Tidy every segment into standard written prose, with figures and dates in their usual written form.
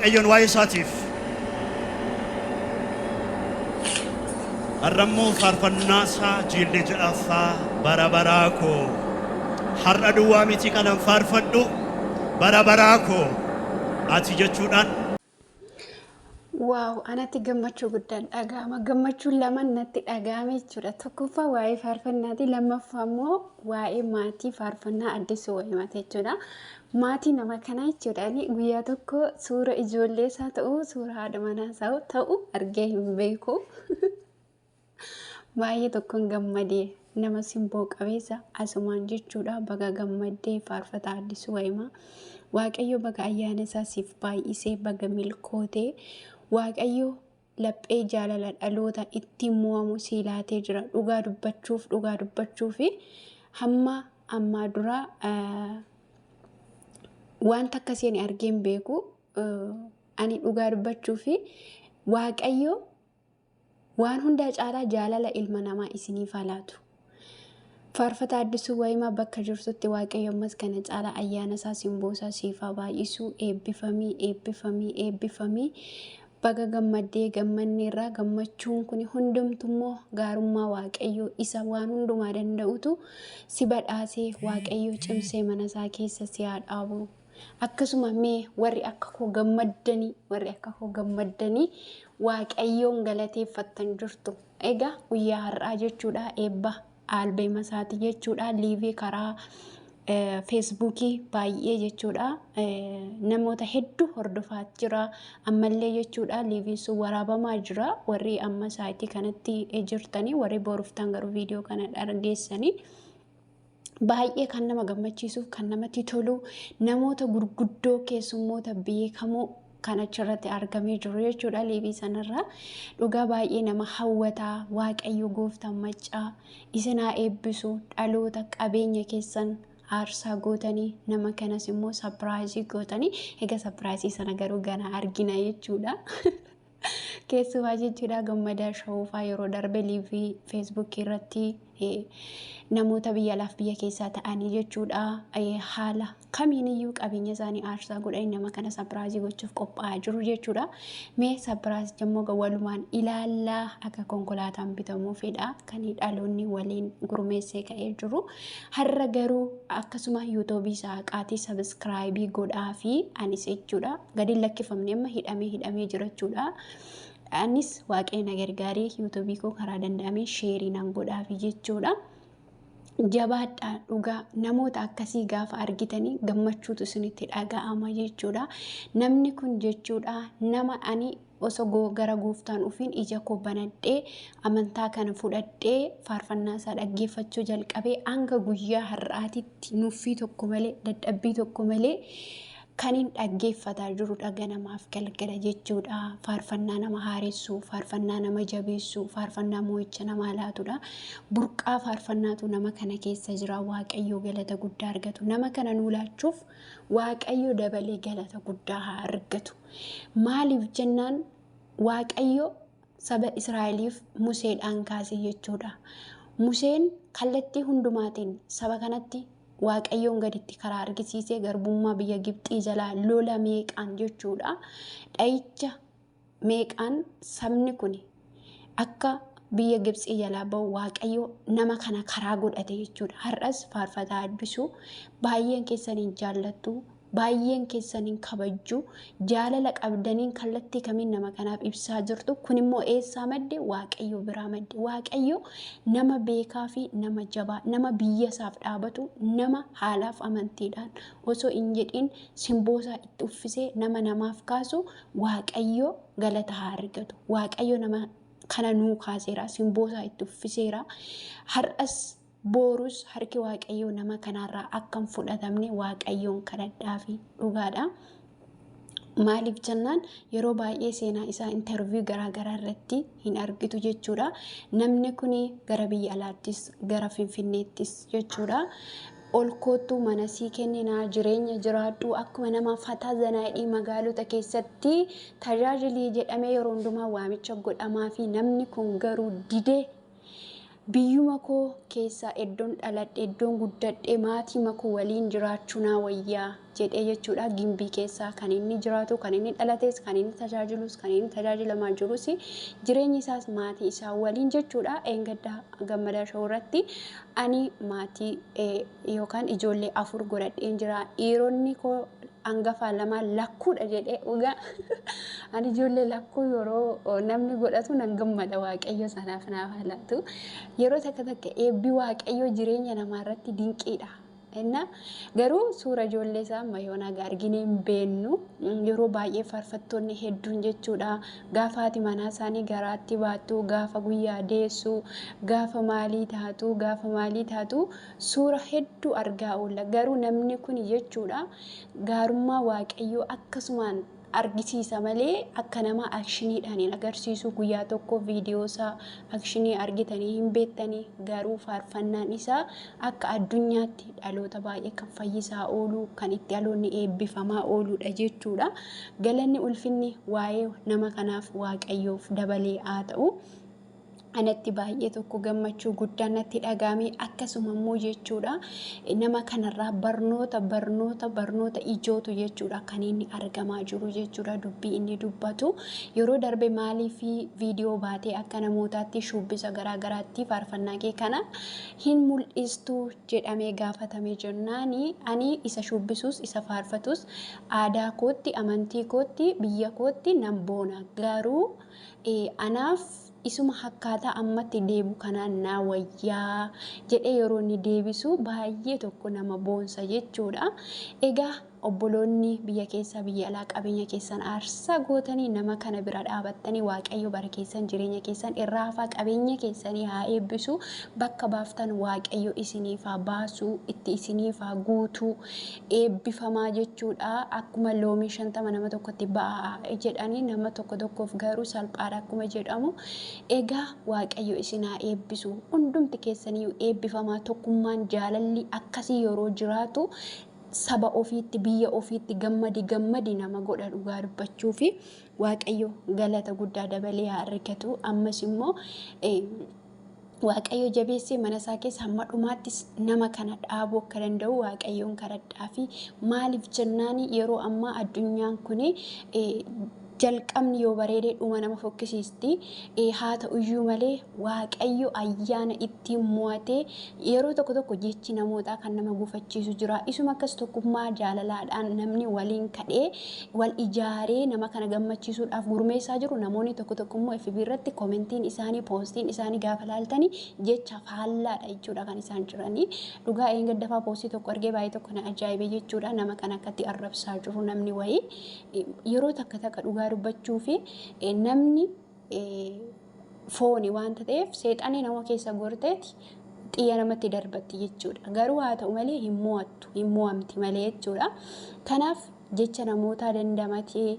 waaqayyoon waa'ee isaatiif. Har'ammoo faarfannaa isaa jiillee jedhaffaa bara baraa koo har'a duwwaa miti kanan faarfadhu bara baraa koo ati jechuudhaan. Waaw, anatti gammachuu guddaan dhaga'ama. Gammachuun lama natti dhaga'ame jechuudha. Tokkoffaa waa'ee faarfannaati, lammaffaa immoo waa'ee maatii faarfannaa Addisuu Wayimaati jechuudha. Maatii nama kanaa jechuudhaan guyyaa tokko suura ijoollee isaa ta'uu suura haadha manaa isaa ta'uu argee hin beeku. Baay'ee tokkoon gammadee nama simboo qabeessa asumaan jechuudha. Baga gammadee faarfataa Addisuu Wayimaa. Waaqayyo baga ayyaana isaa siif baay'isee baga milkootee. Waaqayyo laphee jaalala dhaloota ittiin mo'amu sii laatee jira. Dhugaa dubbachuuf hamma ammaa dura wanta akkasiin argeen beeku. Ani dhugaa dubbachuuf Waaqayyo waan hundaa caalaa jaalala ilma namaa isiniif laatu. Faarfataa Addisuu Wayimaa bakka jirtutti Waaqayyo ammas kana caalaa ayyaana isaa simboo isaa siif baay'isuu. Eebbifamii. Baga gammadee gammanneerraa gammachuun kun hundumtummoo gaarummaa Waaqayyo isa waan hundumaa danda'utu si badhaasee Waaqayyo cimsee mana isaa keessa si haa dhaabu. Akkasuma mee warri akka koo gammaddanii Waaqayyoon galateeffattan jirtu. Egaa guyyaa har'aa jechuudha eebba albeema isaati jechuudha. Liivii karaa feesbuukii baay'ee jechuudha namoota hedduu hordofaa jira ammallee jechuudha. Liiviin sun waraabamaa jira. Warri amma saayitii kanatti jirtanii warri boruuftan garuu viidiyoo kana dhageessanii baay'ee kan nama gammachiisuuf kan namatti tolu namoota gurguddoo keessummoota beekamoo kan achirratti argamee jiru jechuudha. Liivii sanarraa dhugaa baay'ee nama hawwataa. Waaqayyo gooftaan maccaa isin haa eebbisu. Dhaloota qabeenya keessan aarsaa gootanii nama kanas immoo sapiraayizii gootanii. Egaa sapiraayizii sana garuu gana argina jechuudha. Keessumaa jechuudha gammadaa shawufaa yeroo darbe liivii feesbuukii irratti namoota biyya alaaf biyya keessaa ta'anii jechuudha haala kamiiniyyuu qabeenya isaanii aarsaa godhanii nama kana sapiraayizii gochuuf qophaa'aa jiru jechuudha. Mee sapiraayizii immoo walumaan ilaallaa akka konkolaataan bitamuu fedha kan dhaloonni waliin gurmeessee ka'ee jiru. Har'a garuu akkasuma yuutuubii isaa qaatii sabiskiraayibii godhaa fi anis jechuudha gadi lakkifamne amma hidhamee jira jechuudha. Anis waaqayyo na gargaaree yuutuubii koo karaa danda'ame sheerii nan godhaafi jechuudha. Jabaadhaa dhugaa namoota akkasii gaafa argitanii gammachuutu isinitti dhaga'ama jechuudha. Namni kun jechuudha nama ani osoo gara gooftaan ufiin ija koo banadhee amantaa kana fudhadhee faarfannaa isaa dhaggeeffachuu jalqabee hanga guyyaa har'aatitti nuffii tokko malee dadhabbii tokko malee kan hin dhaggeeffataa jiru ganamaaf galgala jechuudha. Faarfannaa nama haaressu, faarfannaa nama jabeessu, faarfannaa mo'icha nama laatudha. Burqaa faarfannaatu nama kana keessa jira. Waaqayyo galata guddaa argatu. Nama kana nuu laachuuf Waaqayyo dabalee galata guddaa haa argatu. Maaliif jennaan Waaqayyo saba Israa'eliif Museedhaan kaase jechuudha. Museen kallattii hundumaatiin saba kanatti Waaqayyoon gaditti karaa argisiisee garbummaa biyya Gibxii jalaa lola meeqaan jechuudha. Dha'icha meeqaan sabni kun akka biyya Gibxii jalaa bahu Waaqayyo nama kana karaa godhate jechuudha. Har'as faarfataa Addisuu baay'een keessaniin jaallattu, baay'een keessaniin kabajju, jaalala qabdaniin kallattii kamiin nama kanaaf ibsaa jirtu. Kun immoo eessaa madde? Waaqayyo biraa madde. Waaqayyo nama beekaa fi nama jabaa, nama biyya isaaf dhaabatu, nama haalaaf amantiidhaan osoo hin jedhin simboosaa itti uffisee nama namaaf kaasu Waaqayyo galata haa argatu. Waaqayyo nama kana nuu kaaseera, simboosaa itti uffiseera. Har'as boorus harki Waaqayyo nama kanarraa akkam fudhatamne Waaqayyoon kadhadhaa fi dhugaadha. Maaliif jennaan yeroo baay'ee seenaa isaa interviyuu garaagaraa irratti hin argitu jechuudha. Namni kun gara biyya alaattis gara Finfinneettis jechuudha. Ol kootu mana sii kenninaa jireenya jiraadhu akkuma nama fataa zanaadhii magaalota keessatti tajaajilii jedhamee yeroo hundumaa waamicha godhamaa fi namni kun garuu didee biyyuma koo keessa iddoon dhaladhe iddoon guddadhe maatii makoo waliin jiraachuu naa wayyaa jedhee jechuudha. Gimbii keessaa kan inni jiraatu, kan inni dhalates, kan inni tajaajilus, kan inni tajaajilamaa jirus jireenyi isaas maatii isaa waliin jechuudha. Eengaddaa Gammadaa Showuu irratti ani maatii yookaan ijoollee 4 godhadheen jira. Dhiironni koo hangafa lama lakkuudha jedhee dhugaa. Ani ijoollee lakkuu yeroo namni godhatu nan gammada. Waaqayyo sanaaf naaf laatu. Yeroo takka eebbi waaqayyo jireenya namaa irratti dinqiidha. Inna garuu suura ijoollee isaa mayoona arginee hin beennu. Yeroo baay'ee faarfattoonni hedduun jechuudha. Gaafa haati manaa isaanii garaatti baattu, gaafa guyyaa deessu, gaafa maalii taatu suura hedduu argaa oolla. Garuu namni kun jechuudha gaarummaa waaqayyoo akkasumaan argisiisa malee akka nama akshiniidhaan hin agarsiisu. Guyyaa tokko viidiyoo isaa akshinii argitanii hin beektanii. Garuu faarfannaan isaa akka addunyaatti dhaloota baay'ee kan fayyisaa oolu, kan itti dhaloonni eebbifamaa ooludha jechuudha. Galanni ulfinni waa'ee nama kanaaf waaqayyoof dabalee haa ta'u. Anatti baay'ee tokko gammachuu guddaan natti dhagaame. Akkasuma immoo jechuudha nama kanarraa barnoota ijootu jechuudha kan inni argamaa jiru jechuudha. Dubbii inni dubbatu yeroo darbe maalii fi viidiyoo baatee akka namootaatti shubbisa garaagaraatti faarfannaa kee kana hin mul'istu jedhamee gaafatame jennaani. Ani isa shubbisuus isa faarfatus aadaa kootti, amantii kootti, biyya kootti nan boona. Garuu anaaf isuma hakkaataa ammatti deebu kanaan naa wayyaa jedhee yeroo inni deebisu baay'ee tokko nama boonsa jechuudha. Egaa obboloonni biyya keessa biyya alaa qabeenya keessan aarsaa gootanii nama kana bira dhaabattanii waaqayyo bara keessan jireenya keessan irraa hafaa qabeenya keessanii haa eebbisu. Bakka baaftan waaqayyo isiniif haa baasu, itti isiniif haa guutu, eebbifamaa jechuudha. Akkuma loomii 50 nama tokkotti ba'a jedhanii nama tokkoof garuu salphaadha akkuma jedhamu. Egaa waaqayyo isin haa eebbisu. Hundumti keessanii eebbifamaa. Tokkummaan jaalalli akkasii yeroo jiraatu saba ofiitti, biyya ofiitti gammadi nama godha. Dhugaa dubbachuu fi waaqayyo galata guddaa dabalee haa argatu. Ammas immoo waaqayyo jabeessee mana isaa keessa hamma dhumaattis nama kana dhaabuu akka danda'u waaqayyoon kadhadhaa. Fi maaliif jennaan yeroo ammaa addunyaan kun jalqabni yoo bareedee dhuma nama fokkisiisti. Haa ta'u iyyuu malee waaqayyo ayyaana ittiin mo'atee yeroo tokko jechi namootaa kan nama gufachiisu jira. Isuma akkas tokkummaa jaalalaadhaan namni waliin kadhee wal ijaaree nama kana gammachiisuudhaaf gurmeessaa jiru. Namoonni tokko immoo FB irratti komentiin isaanii, poostiin isaanii gaafa laaltanii jecha faallaadha jechuudha kan isaan jiranii. Dhugaa eengaddafaa poostii tokko argee baay'ee tokko na ajaa'ibee jechuudha. Nama kana akkatti arrabsaa jiru namni wayii yeroo takka dhugaa dubbachuu fi namni fooni wanta ta'eef seexanii nama keessa gorteeti xiyya namatti darbatti jechuudha. Garuu haa ta'u malee hin mo'amti malee jechuudha. Kanaaf jecha namoota dandamatee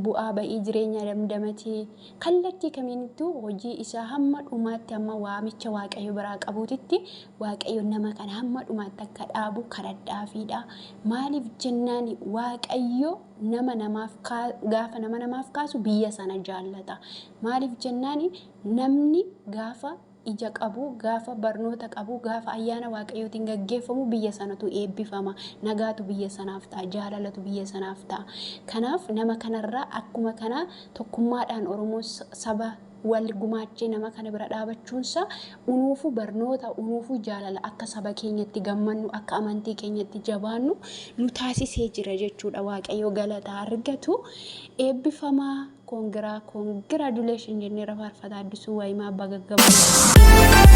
bu'aa ba'ii jireenya dandamatee kallattii kamiinittuu hojii isaa hamma dhumaatti hamma waamicha waaqayyo biraa qabuutitti waaqayyo nama kana hamma dhumaatti akka dhaabu kadhadhaafiidha. Maaliif jennaan waaqayyo gaafa nama namaaf kaasu biyya sana jaallata. Maaliif jennaan namni gaafa ija qabu, gaafa barnoota qabu, gaafa ayyaana waaqayyootiin gaggeeffamu biyya sanatu eebbifama. Nagaatu biyya sanaaf ta'a, jaalalatu biyya sanaaf ta'a. Kanaaf nama kanarraa akkuma kana tokkummaadhaan Oromoo saba wal gumaachee nama kana bira dhaabachuunsa unuufu barnoota, unuufu jaalala akka saba keenyatti gammannu, akka amantii keenyatti jabaannu nu taasisee jira jechuudha. Waaqayyo galata argatu. Eebbifamaa koongiraaduleshin jennee faarfataa Addisuu Waayimaa Abbaa Gaggabaa.